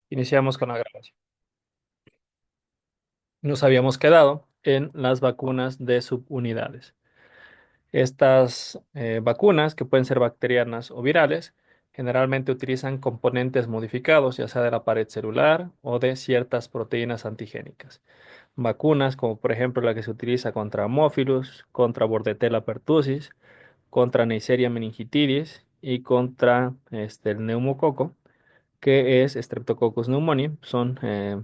Iniciamos con la grabación. Nos habíamos quedado en las vacunas de subunidades. Estas vacunas, que pueden ser bacterianas o virales, generalmente utilizan componentes modificados, ya sea de la pared celular o de ciertas proteínas antigénicas. Vacunas como por ejemplo la que se utiliza contra Haemophilus, contra Bordetella pertussis, contra Neisseria meningitidis y contra el neumococo, que es Streptococcus pneumoniae. Son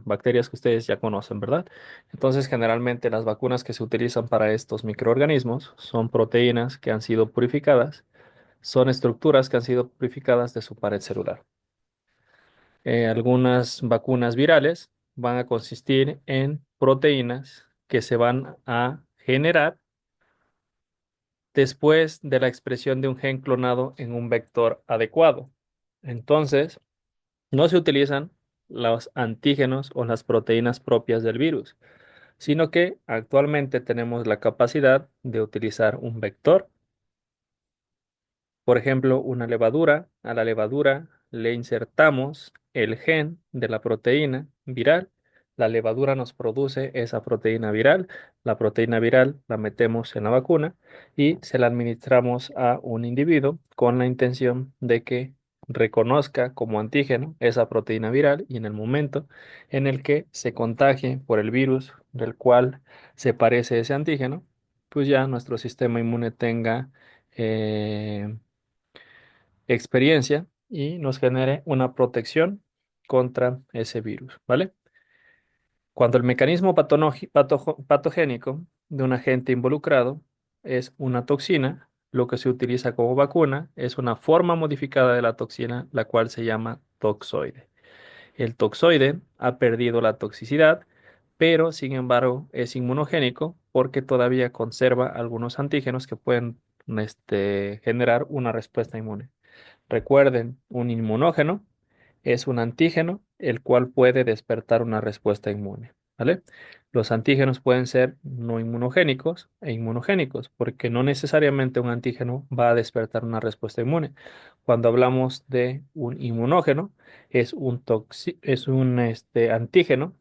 bacterias que ustedes ya conocen, ¿verdad? Entonces, generalmente las vacunas que se utilizan para estos microorganismos son proteínas que han sido purificadas, son estructuras que han sido purificadas de su pared celular. Algunas vacunas virales van a consistir en proteínas que se van a generar después de la expresión de un gen clonado en un vector adecuado. Entonces, no se utilizan los antígenos o las proteínas propias del virus, sino que actualmente tenemos la capacidad de utilizar un vector, por ejemplo, una levadura. A la levadura le insertamos el gen de la proteína viral. La levadura nos produce esa proteína viral. La proteína viral la metemos en la vacuna y se la administramos a un individuo con la intención de que reconozca como antígeno esa proteína viral, y en el momento en el que se contagie por el virus del cual se parece ese antígeno, pues ya nuestro sistema inmune tenga eh, experiencia y nos genere una protección contra ese virus, ¿vale? Cuando el mecanismo patogénico de un agente involucrado es una toxina, lo que se utiliza como vacuna es una forma modificada de la toxina, la cual se llama toxoide. El toxoide ha perdido la toxicidad, pero sin embargo es inmunogénico porque todavía conserva algunos antígenos que pueden generar una respuesta inmune. Recuerden, un inmunógeno es un antígeno el cual puede despertar una respuesta inmune, ¿vale? Los antígenos pueden ser no inmunogénicos e inmunogénicos, porque no necesariamente un antígeno va a despertar una respuesta inmune. Cuando hablamos de un inmunógeno, es un antígeno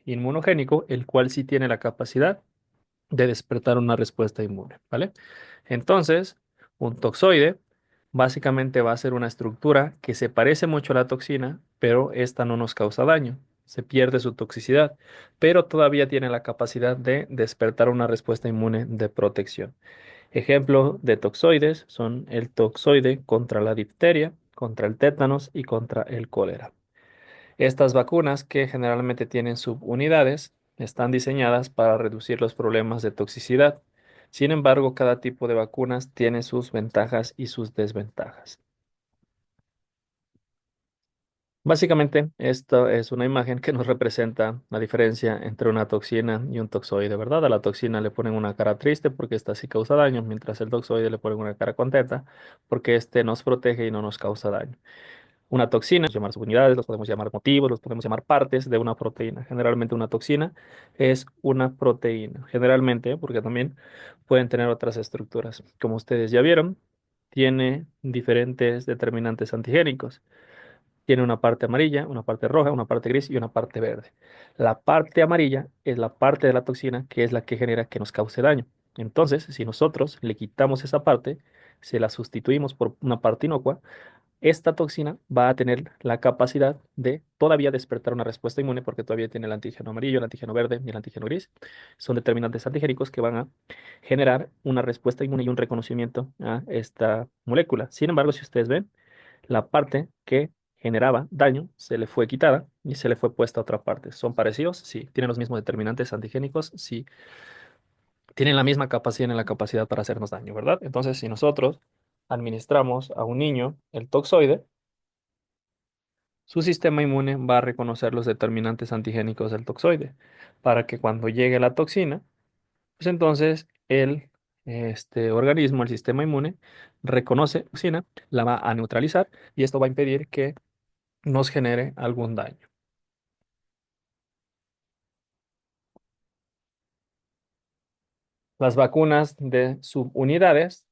inmunogénico, el cual sí tiene la capacidad de despertar una respuesta inmune, ¿vale? Entonces, un toxoide básicamente va a ser una estructura que se parece mucho a la toxina, pero esta no nos causa daño. Se pierde su toxicidad, pero todavía tiene la capacidad de despertar una respuesta inmune de protección. Ejemplo de toxoides son el toxoide contra la difteria, contra el tétanos y contra el cólera. Estas vacunas, que generalmente tienen subunidades, están diseñadas para reducir los problemas de toxicidad. Sin embargo, cada tipo de vacunas tiene sus ventajas y sus desventajas. Básicamente, esto es una imagen que nos representa la diferencia entre una toxina y un toxoide, ¿verdad? A la toxina le ponen una cara triste porque esta sí causa daño, mientras el toxoide le ponen una cara contenta porque este nos protege y no nos causa daño. Una toxina, llamar subunidades, los podemos llamar motivos, los podemos llamar partes de una proteína. Generalmente una toxina es una proteína, generalmente, porque también pueden tener otras estructuras. Como ustedes ya vieron, tiene diferentes determinantes antigénicos. Tiene una parte amarilla, una parte roja, una parte gris y una parte verde. La parte amarilla es la parte de la toxina que es la que genera que nos cause daño. Entonces, si nosotros le quitamos esa parte, se la sustituimos por una parte inocua, esta toxina va a tener la capacidad de todavía despertar una respuesta inmune porque todavía tiene el antígeno amarillo, el antígeno verde y el antígeno gris. Son determinantes antigénicos que van a generar una respuesta inmune y un reconocimiento a esta molécula. Sin embargo, si ustedes ven, la parte que generaba daño se le fue quitada y se le fue puesta a otra parte. ¿Son parecidos? Sí. ¿Tienen los mismos determinantes antigénicos? Sí. Tienen la misma capacidad en la capacidad para hacernos daño, ¿verdad? Entonces, si nosotros administramos a un niño el toxoide, su sistema inmune va a reconocer los determinantes antigénicos del toxoide para que cuando llegue la toxina, pues entonces este organismo, el sistema inmune, reconoce la toxina, la va a neutralizar y esto va a impedir que nos genere algún daño. Las vacunas de subunidades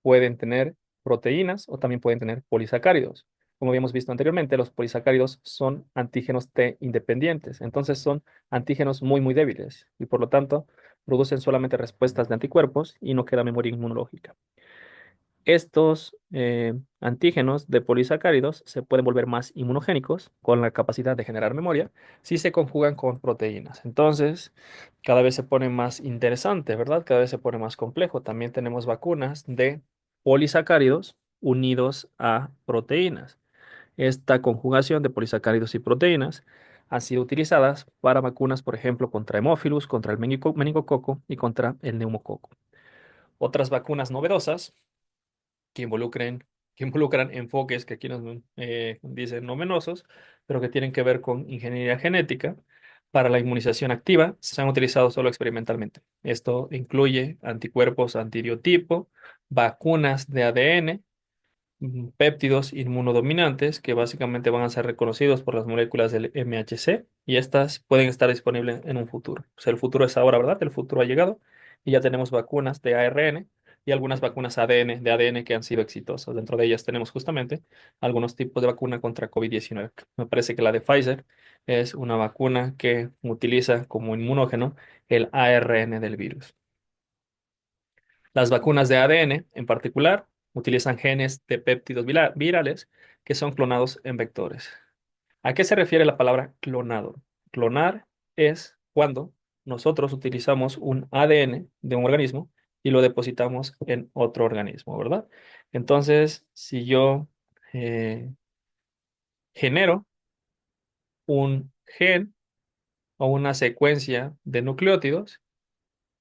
pueden tener proteínas o también pueden tener polisacáridos. Como habíamos visto anteriormente, los polisacáridos son antígenos T independientes, entonces son antígenos muy, muy débiles y por lo tanto producen solamente respuestas de anticuerpos y no queda memoria inmunológica. Estos antígenos de polisacáridos se pueden volver más inmunogénicos con la capacidad de generar memoria si se conjugan con proteínas. Entonces, cada vez se pone más interesante, ¿verdad? Cada vez se pone más complejo. También tenemos vacunas de polisacáridos unidos a proteínas. Esta conjugación de polisacáridos y proteínas ha sido utilizadas para vacunas, por ejemplo, contra hemófilus, contra el meningococo y contra el neumococo. Otras vacunas novedosas que que involucran enfoques que aquí nos dicen nomenosos, pero que tienen que ver con ingeniería genética para la inmunización activa, se han utilizado solo experimentalmente. Esto incluye anticuerpos antibiotipo, vacunas de ADN, péptidos inmunodominantes que básicamente van a ser reconocidos por las moléculas del MHC y estas pueden estar disponibles en un futuro. O sea, el futuro es ahora, ¿verdad? El futuro ha llegado y ya tenemos vacunas de ARN y algunas vacunas de ADN que han sido exitosas. Dentro de ellas tenemos justamente algunos tipos de vacuna contra COVID-19. Me parece que la de Pfizer es una vacuna que utiliza como inmunógeno el ARN del virus. Las vacunas de ADN, en particular, utilizan genes de péptidos virales que son clonados en vectores. ¿A qué se refiere la palabra clonado? Clonar es cuando nosotros utilizamos un ADN de un organismo y lo depositamos en otro organismo, ¿verdad? Entonces, si yo eh, genero un gen o una secuencia de nucleótidos,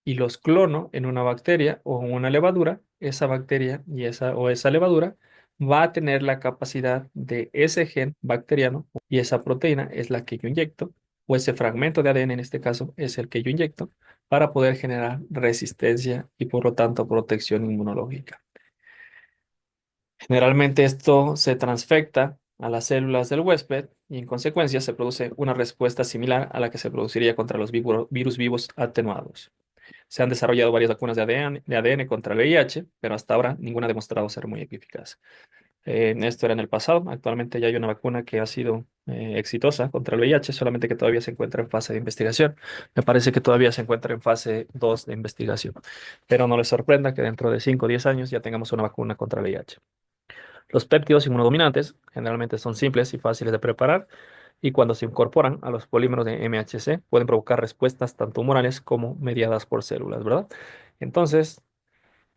y los clono en una bacteria o en una levadura, esa bacteria y esa levadura va a tener la capacidad de ese gen bacteriano y esa proteína es la que yo inyecto, o ese fragmento de ADN en este caso es el que yo inyecto para poder generar resistencia y por lo tanto protección inmunológica. Generalmente esto se transfecta a las células del huésped y en consecuencia se produce una respuesta similar a la que se produciría contra los virus vivos atenuados. Se han desarrollado varias vacunas de ADN contra el VIH, pero hasta ahora ninguna ha demostrado ser muy eficaz. Esto era en el pasado. Actualmente ya hay una vacuna que ha sido exitosa contra el VIH, solamente que todavía se encuentra en fase de investigación. Me parece que todavía se encuentra en fase 2 de investigación. Pero no les sorprenda que dentro de 5 o 10 años ya tengamos una vacuna contra el VIH. Los péptidos inmunodominantes generalmente son simples y fáciles de preparar y cuando se incorporan a los polímeros de MHC pueden provocar respuestas tanto humorales como mediadas por células, ¿verdad? Entonces,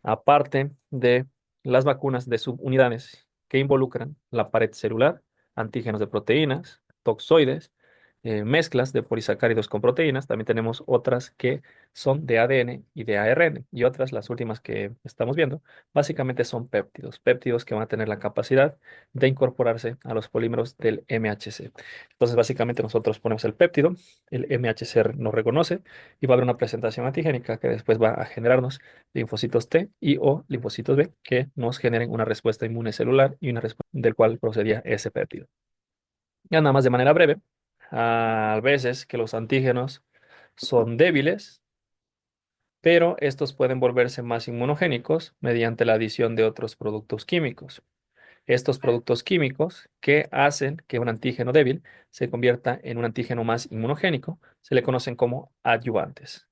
aparte de las vacunas de subunidades que involucran la pared celular, antígenos de proteínas, toxoides, mezclas de polisacáridos con proteínas. También tenemos otras que son de ADN y de ARN. Y otras, las últimas que estamos viendo, básicamente son péptidos. Péptidos que van a tener la capacidad de incorporarse a los polímeros del MHC. Entonces, básicamente nosotros ponemos el péptido, el MHC nos reconoce y va a haber una presentación antigénica que después va a generarnos linfocitos T y o linfocitos B que nos generen una respuesta inmune celular y una respuesta del cual procedía ese péptido. Ya nada más de manera breve, a veces que los antígenos son débiles, pero estos pueden volverse más inmunogénicos mediante la adición de otros productos químicos. Estos productos químicos que hacen que un antígeno débil se convierta en un antígeno más inmunogénico se le conocen como adyuvantes.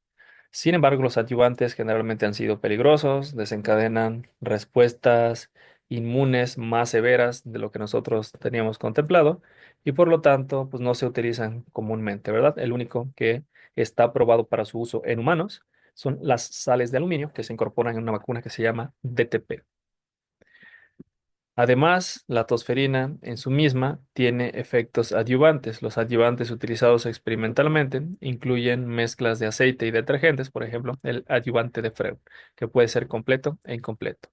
Sin embargo, los adyuvantes generalmente han sido peligrosos, desencadenan respuestas inmunes más severas de lo que nosotros teníamos contemplado y por lo tanto, pues no se utilizan comúnmente, ¿verdad? El único que está aprobado para su uso en humanos son las sales de aluminio que se incorporan en una vacuna que se llama DTP. Además, la tosferina en su misma tiene efectos adyuvantes. Los adyuvantes utilizados experimentalmente incluyen mezclas de aceite y detergentes, por ejemplo, el adyuvante de Freud, que puede ser completo e incompleto.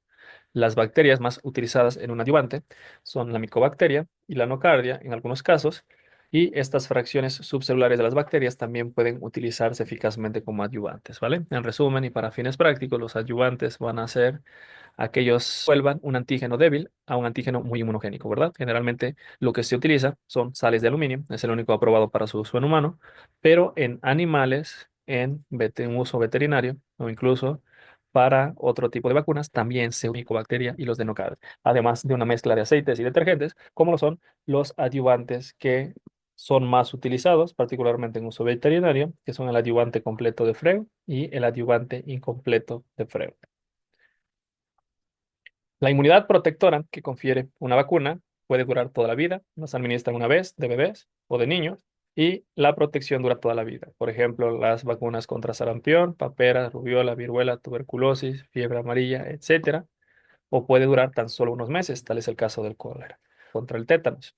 Las bacterias más utilizadas en un adyuvante son la micobacteria y la nocardia en algunos casos, y estas fracciones subcelulares de las bacterias también pueden utilizarse eficazmente como adyuvantes, ¿vale? En resumen y para fines prácticos, los adyuvantes van a ser aquellos vuelvan un antígeno débil a un antígeno muy inmunogénico, ¿verdad? Generalmente lo que se utiliza son sales de aluminio, es el único aprobado para su uso en humano, pero en animales, en uso veterinario o incluso para otro tipo de vacunas también se usa bacteria y los de nocal, además de una mezcla de aceites y detergentes, como lo son los adyuvantes que son más utilizados, particularmente en uso veterinario, que son el adyuvante completo de Freon y el adyuvante incompleto de Freon. La inmunidad protectora que confiere una vacuna puede durar toda la vida, nos administran una vez de bebés o de niños y la protección dura toda la vida. Por ejemplo, las vacunas contra sarampión, papera, rubiola, viruela, tuberculosis, fiebre amarilla, etcétera, o puede durar tan solo unos meses, tal es el caso del cólera, contra el tétanos.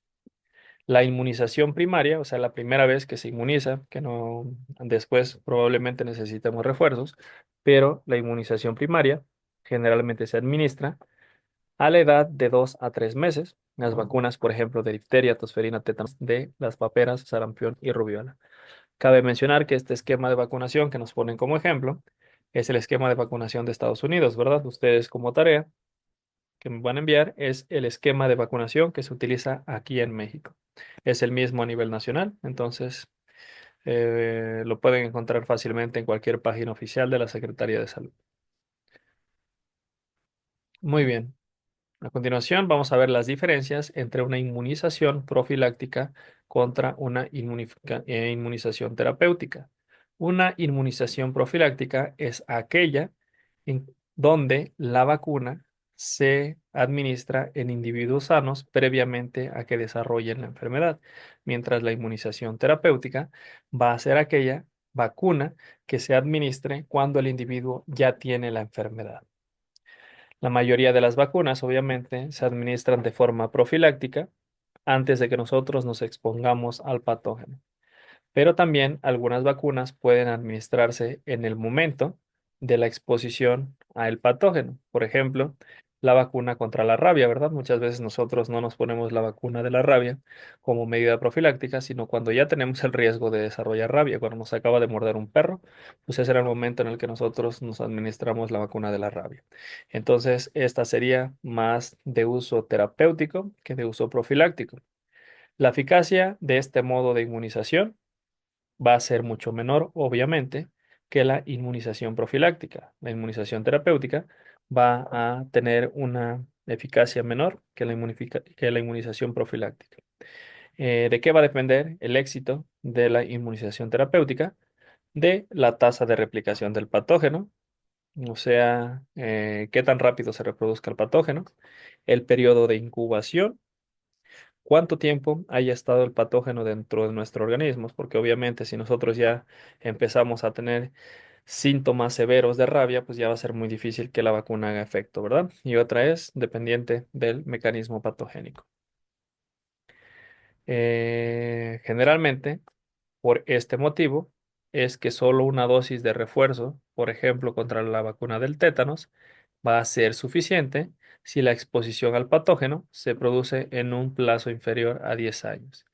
La inmunización primaria, o sea, la primera vez que se inmuniza, que no después probablemente necesitemos refuerzos, pero la inmunización primaria generalmente se administra a la edad de 2 a 3 meses. Las vacunas, por ejemplo, de difteria, tosferina, tétanos, de las paperas, sarampión y rubiola. Cabe mencionar que este esquema de vacunación que nos ponen como ejemplo es el esquema de vacunación de Estados Unidos, ¿verdad? Ustedes como tarea que me van a enviar es el esquema de vacunación que se utiliza aquí en México. Es el mismo a nivel nacional, entonces lo pueden encontrar fácilmente en cualquier página oficial de la Secretaría de Salud. Muy bien. A continuación, vamos a ver las diferencias entre una inmunización profiláctica contra una inmunización terapéutica. Una inmunización profiláctica es aquella en donde la vacuna se administra en individuos sanos previamente a que desarrollen la enfermedad, mientras la inmunización terapéutica va a ser aquella vacuna que se administre cuando el individuo ya tiene la enfermedad. La mayoría de las vacunas, obviamente, se administran de forma profiláctica antes de que nosotros nos expongamos al patógeno. Pero también algunas vacunas pueden administrarse en el momento de la exposición al patógeno. Por ejemplo, la vacuna contra la rabia, ¿verdad? Muchas veces nosotros no nos ponemos la vacuna de la rabia como medida profiláctica, sino cuando ya tenemos el riesgo de desarrollar rabia, cuando nos acaba de morder un perro, pues ese era el momento en el que nosotros nos administramos la vacuna de la rabia. Entonces, esta sería más de uso terapéutico que de uso profiláctico. La eficacia de este modo de inmunización va a ser mucho menor, obviamente, que la inmunización profiláctica. La inmunización terapéutica va a tener una eficacia menor que que la inmunización profiláctica. ¿De qué va a depender el éxito de la inmunización terapéutica? De la tasa de replicación del patógeno, o sea, qué tan rápido se reproduzca el patógeno, el periodo de incubación, cuánto tiempo haya estado el patógeno dentro de nuestro organismo, porque obviamente si nosotros ya empezamos a tener síntomas severos de rabia, pues ya va a ser muy difícil que la vacuna haga efecto, ¿verdad? Y otra es dependiente del mecanismo patogénico. Generalmente, por este motivo, es que solo una dosis de refuerzo, por ejemplo, contra la vacuna del tétanos, va a ser suficiente si la exposición al patógeno se produce en un plazo inferior a 10 años.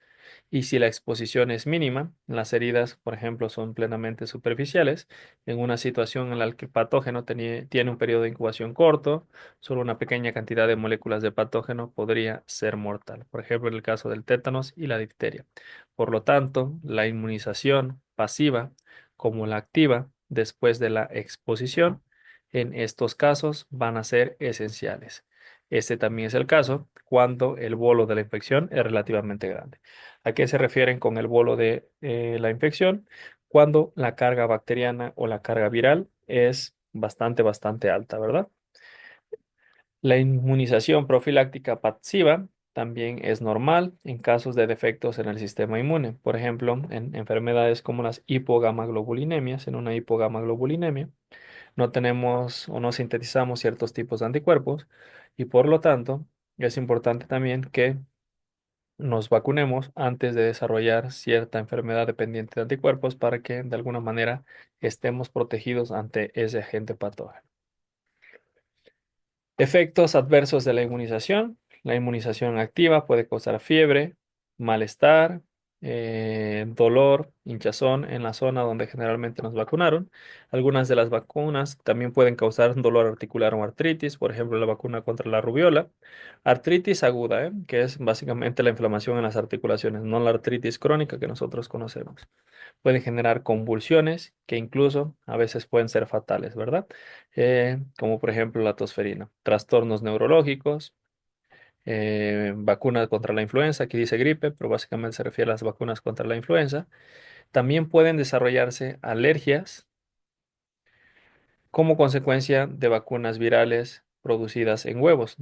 Y si la exposición es mínima, las heridas, por ejemplo, son plenamente superficiales, en una situación en la que el patógeno tiene un periodo de incubación corto, solo una pequeña cantidad de moléculas de patógeno podría ser mortal, por ejemplo, en el caso del tétanos y la difteria. Por lo tanto, la inmunización pasiva como la activa después de la exposición, en estos casos van a ser esenciales. Este también es el caso cuando el bolo de la infección es relativamente grande. ¿A qué se refieren con el bolo de la infección? Cuando la carga bacteriana o la carga viral es bastante alta, ¿verdad? La inmunización profiláctica pasiva también es normal en casos de defectos en el sistema inmune. Por ejemplo, en enfermedades como las hipogamaglobulinemias, en una hipogamaglobulinemia, no tenemos o no sintetizamos ciertos tipos de anticuerpos y por lo tanto es importante también que nos vacunemos antes de desarrollar cierta enfermedad dependiente de anticuerpos para que de alguna manera estemos protegidos ante ese agente patógeno. Efectos adversos de la inmunización. La inmunización activa puede causar fiebre, malestar, dolor, hinchazón en la zona donde generalmente nos vacunaron. Algunas de las vacunas también pueden causar dolor articular o artritis, por ejemplo, la vacuna contra la rubiola. Artritis aguda, que es básicamente la inflamación en las articulaciones, no la artritis crónica que nosotros conocemos. Pueden generar convulsiones que incluso a veces pueden ser fatales, ¿verdad? Como por ejemplo la tosferina. Trastornos neurológicos, vacunas contra la influenza, aquí dice gripe, pero básicamente se refiere a las vacunas contra la influenza. También pueden desarrollarse alergias como consecuencia de vacunas virales producidas en huevos.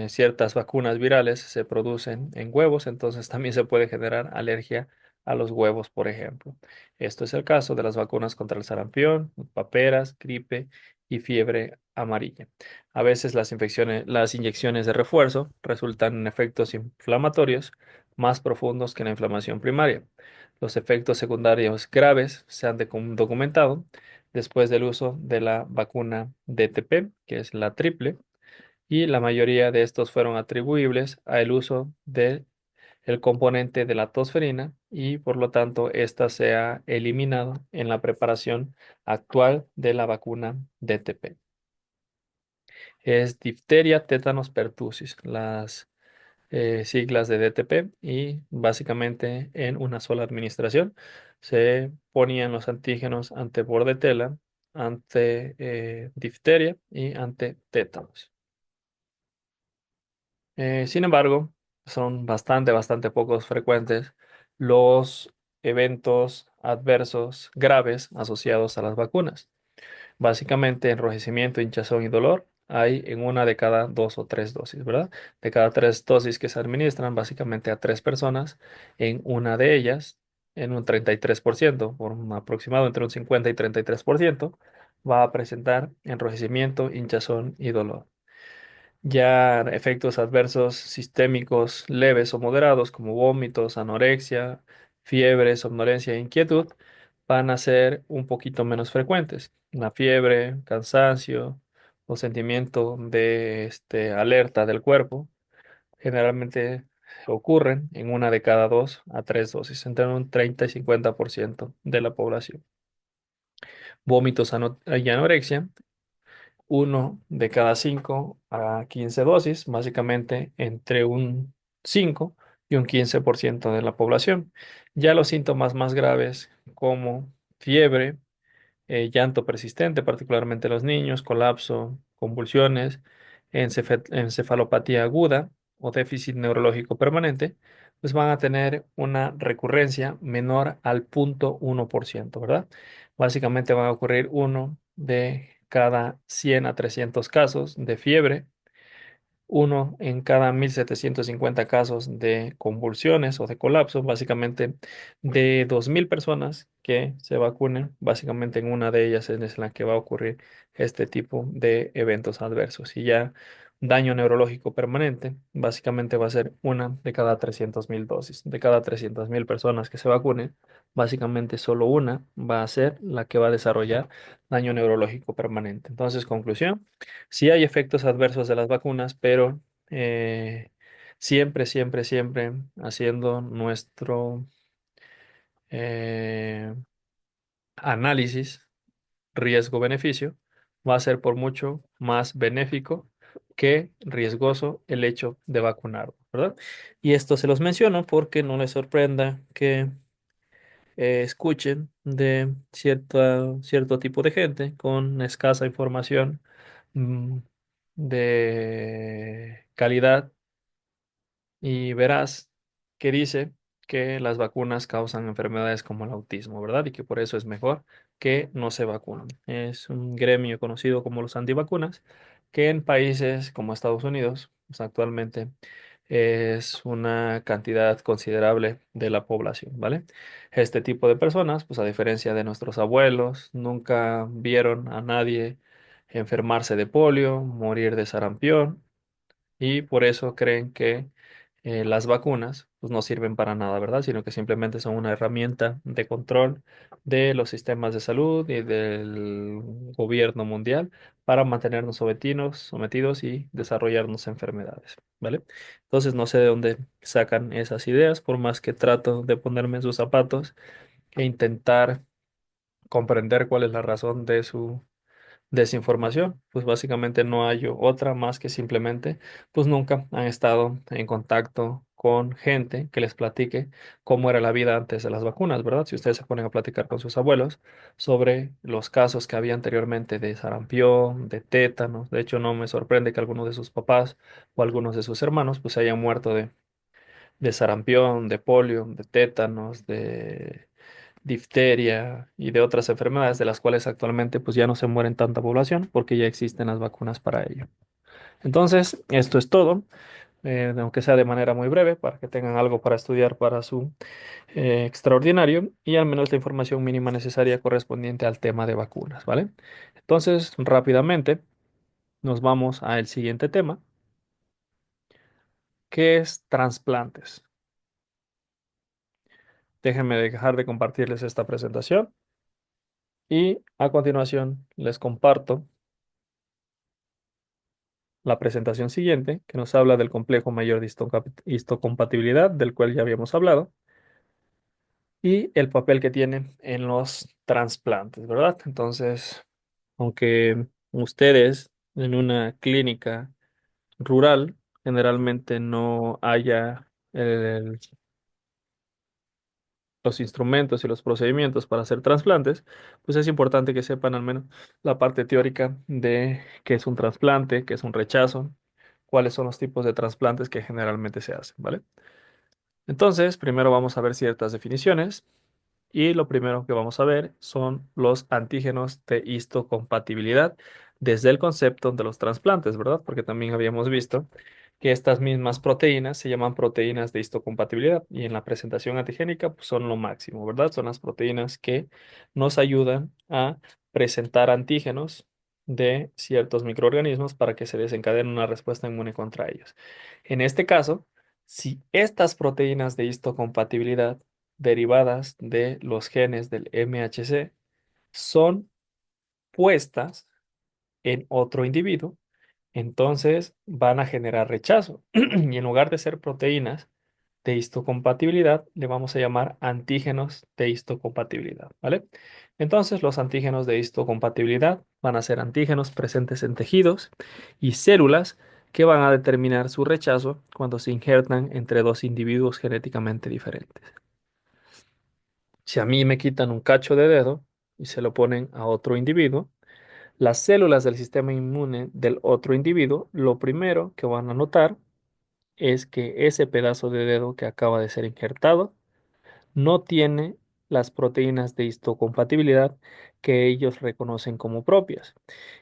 Ciertas vacunas virales se producen en huevos, entonces también se puede generar alergia a los huevos, por ejemplo. Esto es el caso de las vacunas contra el sarampión, paperas, gripe y fiebre amarilla. A veces las inyecciones de refuerzo resultan en efectos inflamatorios más profundos que la inflamación primaria. Los efectos secundarios graves se han documentado después del uso de la vacuna DTP, que es la triple, y la mayoría de estos fueron atribuibles al uso del componente de la tosferina y por lo tanto esta se ha eliminado en la preparación actual de la vacuna DTP. Es difteria, tétanos, pertusis, las siglas de DTP y básicamente en una sola administración se ponían los antígenos ante bordetela, ante difteria y ante tétanos. Sin embargo, son bastante pocos frecuentes los eventos adversos graves asociados a las vacunas. Básicamente, enrojecimiento, hinchazón y dolor hay en una de cada dos o tres dosis, ¿verdad? De cada tres dosis que se administran, básicamente a tres personas, en una de ellas, en un 33%, por un aproximado entre un 50 y 33%, va a presentar enrojecimiento, hinchazón y dolor. Ya efectos adversos sistémicos leves o moderados como vómitos, anorexia, fiebre, somnolencia e inquietud van a ser un poquito menos frecuentes. La fiebre, cansancio o sentimiento de alerta del cuerpo generalmente ocurren en una de cada dos a tres dosis, entre un 30 y 50% de la población. Vómitos y anorexia uno de cada 5 a 15 dosis, básicamente entre un 5 y un 15% de la población. Ya los síntomas más graves como fiebre, llanto persistente, particularmente en los niños, colapso, convulsiones, encefalopatía aguda o déficit neurológico permanente, pues van a tener una recurrencia menor al 0,1%, ¿verdad? Básicamente van a ocurrir uno de cada 100 a 300 casos de fiebre, uno en cada 1.750 casos de convulsiones o de colapso, básicamente de 2.000 personas que se vacunen, básicamente en una de ellas es la que va a ocurrir este tipo de eventos adversos. Y ya daño neurológico permanente, básicamente va a ser una de cada 300.000 dosis. De cada 300.000 personas que se vacunen, básicamente solo una va a ser la que va a desarrollar daño neurológico permanente. Entonces, conclusión. Sí hay efectos adversos de las vacunas, pero eh, siempre haciendo nuestro eh, análisis riesgo-beneficio, va a ser por mucho más benéfico que riesgoso el hecho de vacunar, ¿verdad? Y esto se los menciono porque no les sorprenda que escuchen de cierto tipo de gente con escasa información mm, de calidad y verás que dice que las vacunas causan enfermedades como el autismo, ¿verdad? Y que por eso es mejor que no se vacunen. Es un gremio conocido como los antivacunas, que en países como Estados Unidos, pues, actualmente es una cantidad considerable de la población, ¿vale? Este tipo de personas, pues a diferencia de nuestros abuelos, nunca vieron a nadie enfermarse de polio, morir de sarampión y por eso creen que las vacunas pues no sirven para nada, ¿verdad? Sino que simplemente son una herramienta de control de los sistemas de salud y del gobierno mundial para mantenernos sometidos y desarrollarnos enfermedades, ¿vale? Entonces no sé de dónde sacan esas ideas, por más que trato de ponerme en sus zapatos e intentar comprender cuál es la razón de su desinformación, pues básicamente no hay otra más que simplemente, pues nunca han estado en contacto con gente que les platique cómo era la vida antes de las vacunas, ¿verdad? Si ustedes se ponen a platicar con sus abuelos sobre los casos que había anteriormente de sarampión, de tétanos, de hecho no me sorprende que algunos de sus papás o algunos de sus hermanos pues se hayan muerto de sarampión, de polio, de tétanos, de difteria y de otras enfermedades de las cuales actualmente pues ya no se mueren tanta población porque ya existen las vacunas para ello. Entonces, esto es todo, aunque sea de manera muy breve, para que tengan algo para estudiar para su extraordinario y al menos la información mínima necesaria correspondiente al tema de vacunas, ¿vale? Entonces, rápidamente nos vamos al siguiente tema, que es trasplantes. Déjenme dejar de compartirles esta presentación y a continuación les comparto la presentación siguiente, que nos habla del complejo mayor de histocompatibilidad, del cual ya habíamos hablado, y el papel que tiene en los trasplantes, ¿verdad? Entonces, aunque ustedes en una clínica rural generalmente no haya los instrumentos y los procedimientos para hacer trasplantes, pues es importante que sepan al menos la parte teórica de qué es un trasplante, qué es un rechazo, cuáles son los tipos de trasplantes que generalmente se hacen, ¿vale? Entonces, primero vamos a ver ciertas definiciones. Y lo primero que vamos a ver son los antígenos de histocompatibilidad desde el concepto de los trasplantes, ¿verdad? Porque también habíamos visto que estas mismas proteínas se llaman proteínas de histocompatibilidad y en la presentación antigénica pues, son lo máximo, ¿verdad? Son las proteínas que nos ayudan a presentar antígenos de ciertos microorganismos para que se desencadene una respuesta inmune contra ellos. En este caso, si estas proteínas de histocompatibilidad derivadas de los genes del MHC son puestas en otro individuo, entonces van a generar rechazo. Y en lugar de ser proteínas de histocompatibilidad, le vamos a llamar antígenos de histocompatibilidad, ¿vale? Entonces, los antígenos de histocompatibilidad van a ser antígenos presentes en tejidos y células que van a determinar su rechazo cuando se injertan entre dos individuos genéticamente diferentes. Si a mí me quitan un cacho de dedo y se lo ponen a otro individuo, las células del sistema inmune del otro individuo, lo primero que van a notar es que ese pedazo de dedo que acaba de ser injertado no tiene las proteínas de histocompatibilidad que ellos reconocen como propias.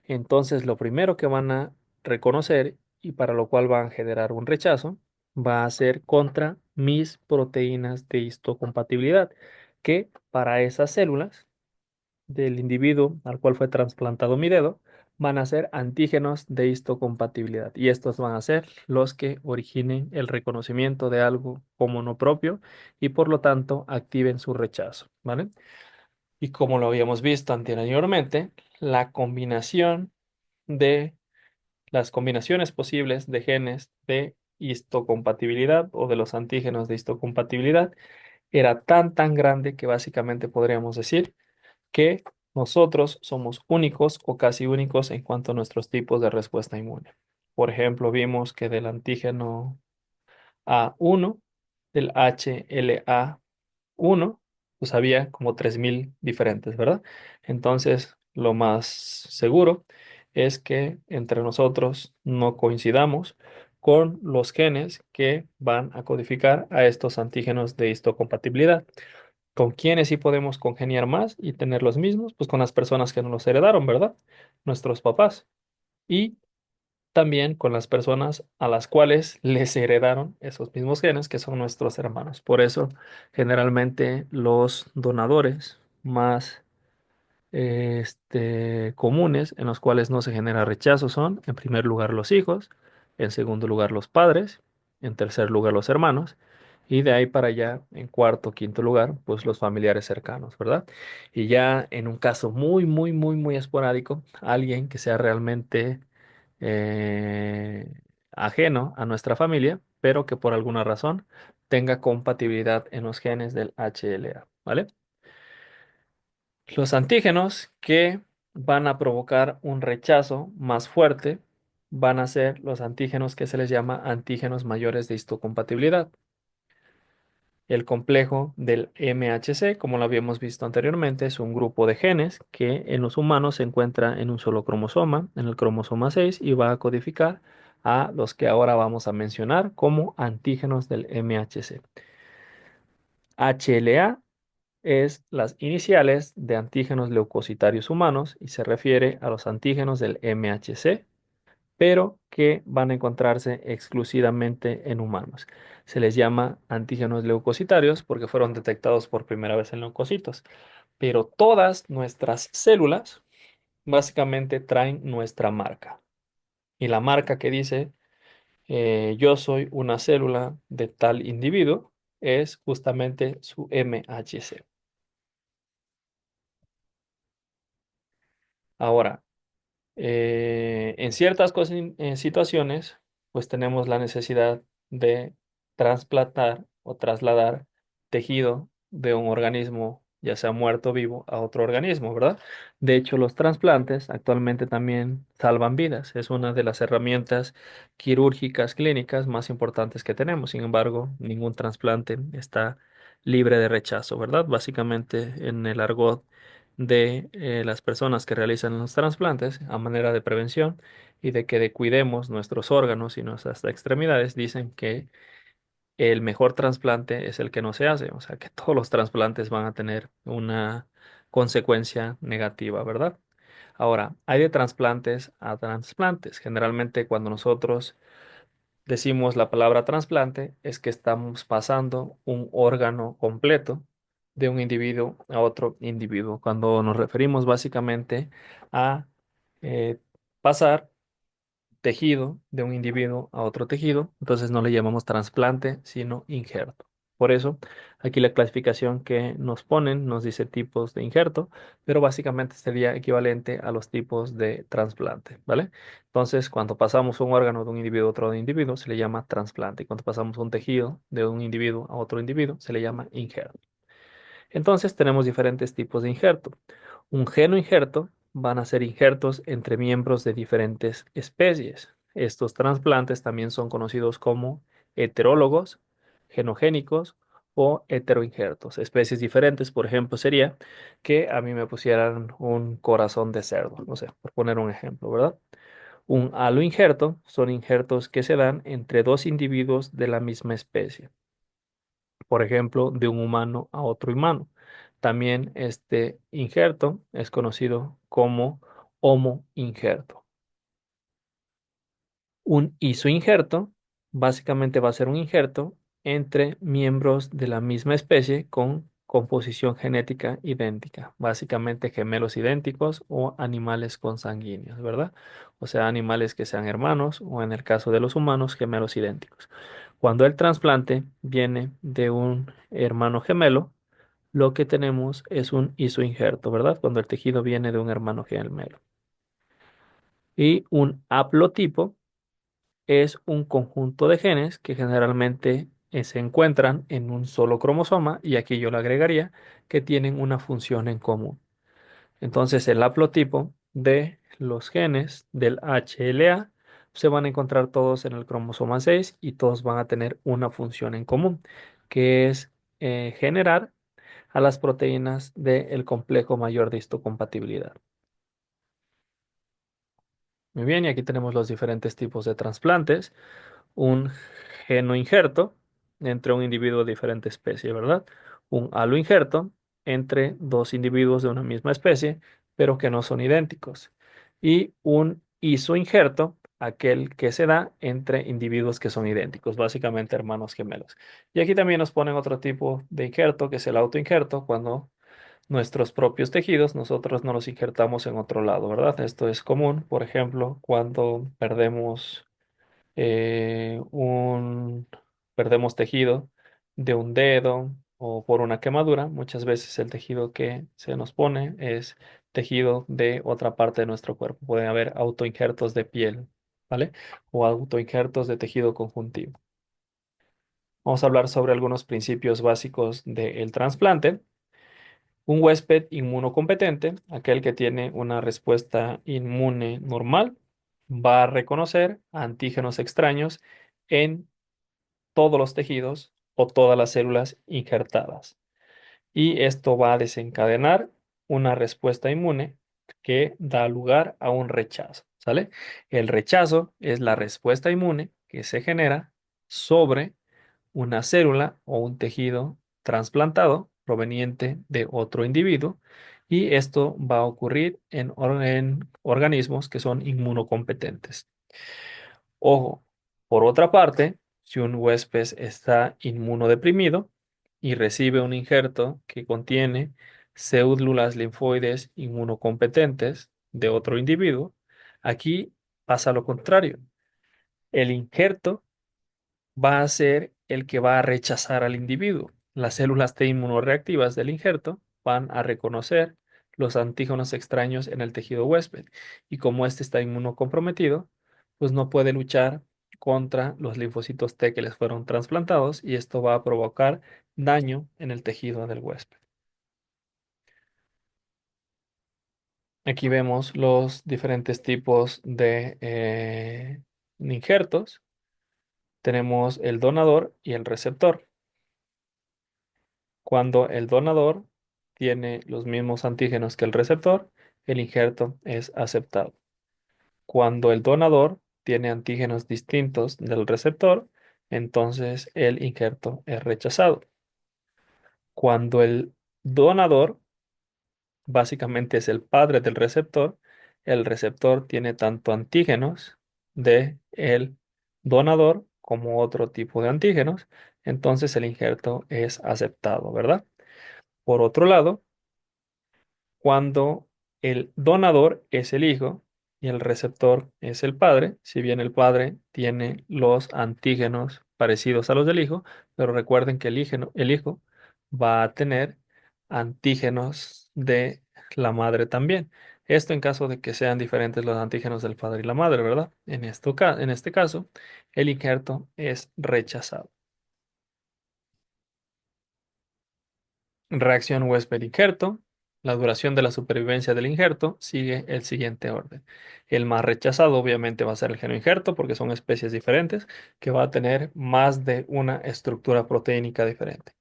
Entonces, lo primero que van a reconocer y para lo cual van a generar un rechazo va a ser contra mis proteínas de histocompatibilidad, que para esas células del individuo al cual fue trasplantado mi dedo, van a ser antígenos de histocompatibilidad. Y estos van a ser los que originen el reconocimiento de algo como no propio y por lo tanto activen su rechazo, ¿vale? Y como lo habíamos visto anteriormente, la combinación de las combinaciones posibles de genes de histocompatibilidad o de los antígenos de histocompatibilidad era tan grande que básicamente podríamos decir que nosotros somos únicos o casi únicos en cuanto a nuestros tipos de respuesta inmune. Por ejemplo, vimos que del antígeno A1, del HLA1, pues había como 3000 diferentes, ¿verdad? Entonces, lo más seguro es que entre nosotros no coincidamos con los genes que van a codificar a estos antígenos de histocompatibilidad. ¿Con quiénes sí podemos congeniar más y tener los mismos? Pues con las personas que nos los heredaron, ¿verdad? Nuestros papás. Y también con las personas a las cuales les heredaron esos mismos genes, que son nuestros hermanos. Por eso, generalmente los donadores más comunes en los cuales no se genera rechazo son, en primer lugar, los hijos, en segundo lugar, los padres En tercer lugar, los hermanos. Y de ahí para allá, en cuarto, quinto lugar, pues los familiares cercanos, ¿verdad? Y ya en un caso muy, muy, muy, muy esporádico, alguien que sea realmente eh, ajeno a nuestra familia, pero que por alguna razón tenga compatibilidad en los genes del HLA, ¿vale? Los antígenos que van a provocar un rechazo más fuerte van a ser los antígenos que se les llama antígenos mayores de histocompatibilidad. El complejo del MHC, como lo habíamos visto anteriormente, es un grupo de genes que en los humanos se encuentra en un solo cromosoma, en el cromosoma 6, y va a codificar a los que ahora vamos a mencionar como antígenos del MHC. HLA es las iniciales de antígenos leucocitarios humanos y se refiere a los antígenos del MHC, pero que van a encontrarse exclusivamente en humanos. Se les llama antígenos leucocitarios porque fueron detectados por primera vez en leucocitos, pero todas nuestras células básicamente traen nuestra marca. Y la marca que dice yo soy una célula de tal individuo es justamente su MHC. Ahora, en ciertas situaciones, pues tenemos la necesidad de trasplantar o trasladar tejido de un organismo, ya sea muerto o vivo, a otro organismo, ¿verdad? De hecho, los trasplantes actualmente también salvan vidas. Es una de las herramientas quirúrgicas clínicas más importantes que tenemos. Sin embargo, ningún trasplante está libre de rechazo, ¿verdad? Básicamente, en el argot de las personas que realizan los trasplantes a manera de prevención y de que cuidemos nuestros órganos y nuestras extremidades, dicen que el mejor trasplante es el que no se hace, o sea que todos los trasplantes van a tener una consecuencia negativa, ¿verdad? Ahora, hay de trasplantes a trasplantes. Generalmente cuando nosotros decimos la palabra trasplante, es que estamos pasando un órgano completo de un individuo a otro individuo. Cuando nos referimos básicamente a eh, pasar tejido de un individuo a otro tejido, entonces no le llamamos trasplante, sino injerto. Por eso, aquí la clasificación que nos ponen nos dice tipos de injerto, pero básicamente sería equivalente a los tipos de trasplante, ¿vale? Entonces, cuando pasamos un órgano de un individuo a otro individuo, se le llama trasplante. Y cuando pasamos un tejido de un individuo a otro individuo, se le llama injerto. Entonces tenemos diferentes tipos de injerto. Un genoinjerto van a ser injertos entre miembros de diferentes especies. Estos trasplantes también son conocidos como heterólogos, genogénicos o heteroinjertos. Especies diferentes, por ejemplo, sería que a mí me pusieran un corazón de cerdo, no sé, por poner un ejemplo, ¿verdad? Un aloinjerto son injertos que se dan entre dos individuos de la misma especie, por ejemplo, de un humano a otro humano. También este injerto es conocido como homoinjerto. Un isoinjerto básicamente va a ser un injerto entre miembros de la misma especie con composición genética idéntica, básicamente gemelos idénticos o animales consanguíneos, ¿verdad? O sea, animales que sean hermanos o en el caso de los humanos, gemelos idénticos. Cuando el trasplante viene de un hermano gemelo, lo que tenemos es un isoinjerto, ¿verdad? Cuando el tejido viene de un hermano gemelo. Y un haplotipo es un conjunto de genes que generalmente se encuentran en un solo cromosoma, y aquí yo le agregaría que tienen una función en común. Entonces, el haplotipo de los genes del HLA se van a encontrar todos en el cromosoma 6 y todos van a tener una función en común, que es generar a las proteínas del complejo mayor de histocompatibilidad. Muy bien, y aquí tenemos los diferentes tipos de trasplantes. Un genoinjerto entre un individuo de diferente especie, ¿verdad? Un aloinjerto entre dos individuos de una misma especie, pero que no son idénticos. Y un isoinjerto, aquel que se da entre individuos que son idénticos, básicamente hermanos gemelos. Y aquí también nos ponen otro tipo de injerto, que es el autoinjerto, cuando nuestros propios tejidos nosotros no los injertamos en otro lado, ¿verdad? Esto es común, por ejemplo, cuando perdemos perdemos tejido de un dedo o por una quemadura, muchas veces el tejido que se nos pone es tejido de otra parte de nuestro cuerpo. Pueden haber autoinjertos de piel, ¿vale? O autoinjertos de tejido conjuntivo. Vamos a hablar sobre algunos principios básicos del trasplante. Un huésped inmunocompetente, aquel que tiene una respuesta inmune normal, va a reconocer antígenos extraños en todos los tejidos o todas las células injertadas. Y esto va a desencadenar una respuesta inmune que da lugar a un rechazo, ¿sale? El rechazo es la respuesta inmune que se genera sobre una célula o un tejido trasplantado proveniente de otro individuo y esto va a ocurrir en organismos que son inmunocompetentes. Ojo, por otra parte, si un huésped está inmunodeprimido y recibe un injerto que contiene células linfoides inmunocompetentes de otro individuo, aquí pasa lo contrario. El injerto va a ser el que va a rechazar al individuo. Las células T inmunoreactivas del injerto van a reconocer los antígenos extraños en el tejido huésped y como este está inmunocomprometido, pues no puede luchar contra los linfocitos T que les fueron trasplantados y esto va a provocar daño en el tejido del huésped. Aquí vemos los diferentes tipos de injertos. Tenemos el donador y el receptor. Cuando el donador tiene los mismos antígenos que el receptor, el injerto es aceptado. Cuando el donador tiene antígenos distintos del receptor, entonces el injerto es rechazado. Cuando el donador básicamente es el padre del receptor, el receptor tiene tanto antígenos de el donador como otro tipo de antígenos, entonces el injerto es aceptado, ¿verdad? Por otro lado, cuando el donador es el hijo y el receptor es el padre, si bien el padre tiene los antígenos parecidos a los del hijo, pero recuerden que el hijo va a tener antígenos de la madre también. Esto en caso de que sean diferentes los antígenos del padre y la madre, ¿verdad? En este caso, el injerto es rechazado. Reacción huésped-injerto. La duración de la supervivencia del injerto sigue el siguiente orden. El más rechazado obviamente va a ser el genoinjerto porque son especies diferentes que va a tener más de una estructura proteínica diferente.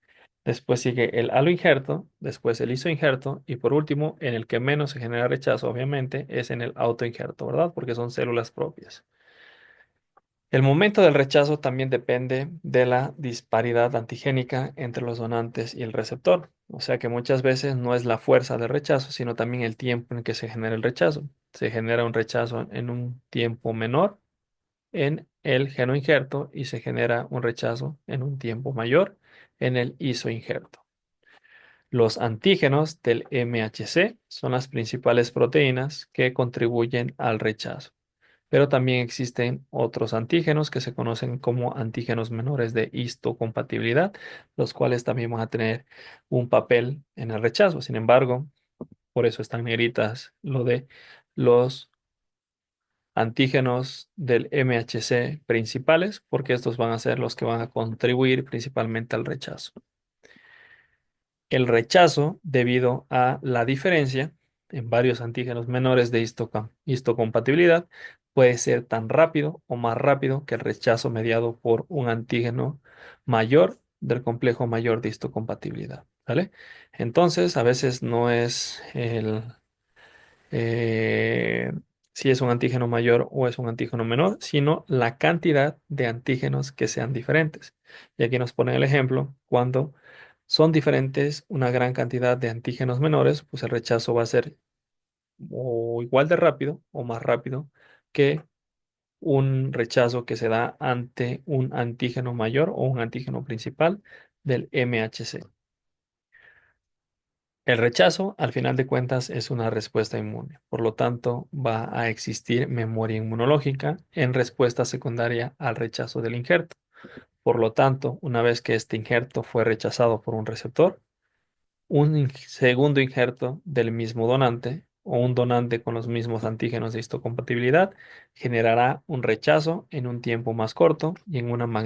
Después sigue el aloinjerto, después el isoinjerto y por último, en el que menos se genera rechazo obviamente es en el autoinjerto, ¿verdad? Porque son células propias. El momento del rechazo también depende de la disparidad antigénica entre los donantes y el receptor. O sea que muchas veces no es la fuerza del rechazo, sino también el tiempo en que se genera el rechazo. Se genera un rechazo en un tiempo menor en el genoinjerto y se genera un rechazo en un tiempo mayor en el isoinjerto. Los antígenos del MHC son las principales proteínas que contribuyen al rechazo, pero también existen otros antígenos que se conocen como antígenos menores de histocompatibilidad, los cuales también van a tener un papel en el rechazo. Sin embargo, por eso están negritas lo de los antígenos del MHC principales, porque estos van a ser los que van a contribuir principalmente al rechazo. El rechazo, debido a la diferencia en varios antígenos menores de histocompatibilidad, puede ser tan rápido o más rápido que el rechazo mediado por un antígeno mayor del complejo mayor de histocompatibilidad, ¿vale? Entonces, a veces no es eh, si es un antígeno mayor o es un antígeno menor, sino la cantidad de antígenos que sean diferentes. Y aquí nos ponen el ejemplo, cuando son diferentes una gran cantidad de antígenos menores, pues el rechazo va a ser o igual de rápido o más rápido que un rechazo que se da ante un antígeno mayor o un antígeno principal del MHC. El rechazo, al final de cuentas, es una respuesta inmune. Por lo tanto, va a existir memoria inmunológica en respuesta secundaria al rechazo del injerto. Por lo tanto, una vez que este injerto fue rechazado por un receptor, segundo injerto del mismo donante o un donante con los mismos antígenos de histocompatibilidad generará un rechazo en un tiempo más corto y en una magnitud